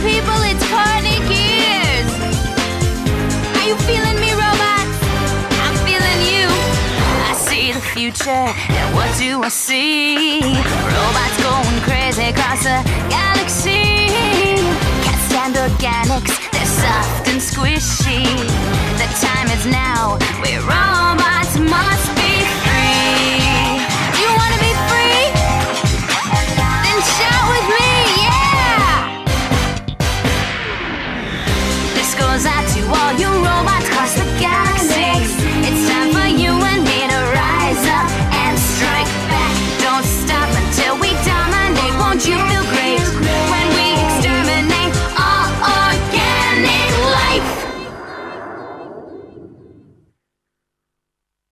people, it's party gears. Are you feeling me, robots? I'm feeling you. I see the future, and what do I see? Robots going crazy across the galaxy. Can't stand organics, they're soft and squishy. The time is now, we're on